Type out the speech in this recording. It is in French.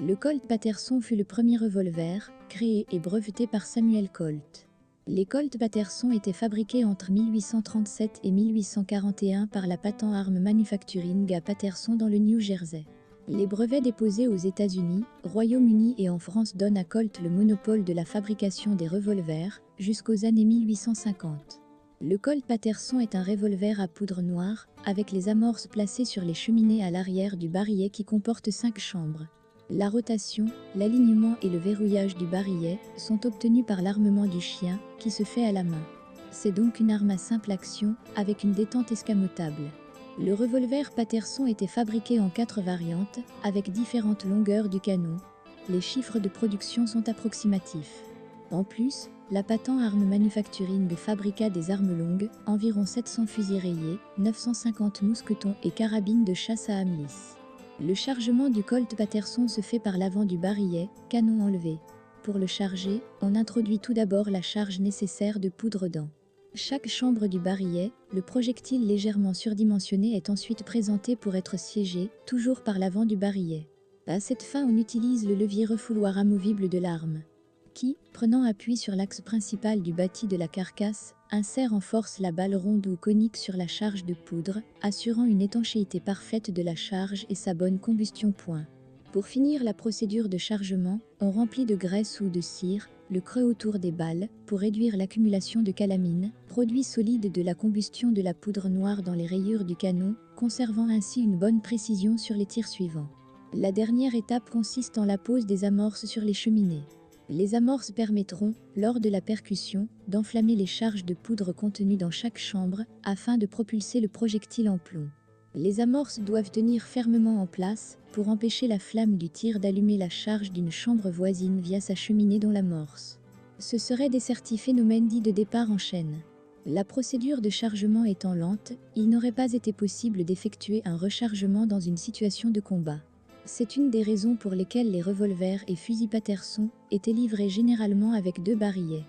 Le Colt Paterson fut le premier revolver, créé et breveté par Samuel Colt. Les Colt Paterson étaient fabriqués entre 1837 et 1841 par la Patent Arms Manufacturing à Paterson dans le New Jersey. Les brevets déposés aux États-Unis, Royaume-Uni et en France donnent à Colt le monopole de la fabrication des revolvers jusqu'aux années 1850. Le Colt Paterson est un revolver à poudre noire, avec les amorces placées sur les cheminées à l'arrière du barillet qui comporte 5 chambres. La rotation, l'alignement et le verrouillage du barillet sont obtenus par l'armement du chien, qui se fait à la main. C'est donc une arme à simple action, avec une détente escamotable. Le revolver Paterson était fabriqué en 4 variantes, avec différentes longueurs du canon. Les chiffres de production sont approximatifs. En plus, la Patent Arms Manufacturing fabriqua des armes longues, environ 700 fusils rayés, 950 mousquetons et carabines de chasse à âme lisse. Le chargement du Colt Paterson se fait par l'avant du barillet, canon enlevé. Pour le charger, on introduit tout d'abord la charge nécessaire de poudre dans chaque chambre du barillet. Le projectile légèrement surdimensionné est ensuite présenté pour être siégé, toujours par l'avant du barillet. À cette fin, on utilise le levier refouloir amovible de l'arme, qui, prenant appui sur l'axe principal du bâti de la carcasse, insère en force la balle ronde ou conique sur la charge de poudre, assurant une étanchéité parfaite de la charge et sa bonne combustion. Pour finir la procédure de chargement, on remplit de graisse ou de cire le creux autour des balles pour réduire l'accumulation de calamine, produit solide de la combustion de la poudre noire dans les rayures du canon, conservant ainsi une bonne précision sur les tirs suivants. La dernière étape consiste en la pose des amorces sur les cheminées. Les amorces permettront, lors de la percussion, d'enflammer les charges de poudre contenues dans chaque chambre afin de propulser le projectile en plomb. Les amorces doivent tenir fermement en place pour empêcher la flamme du tir d'allumer la charge d'une chambre voisine via sa cheminée dans l'amorce. Ce serait des phénomène dit de départ en chaîne. La procédure de chargement étant lente, il n'aurait pas été possible d'effectuer un rechargement dans une situation de combat. C'est une des raisons pour lesquelles les revolvers et fusils Paterson étaient livrés généralement avec 2 barillets.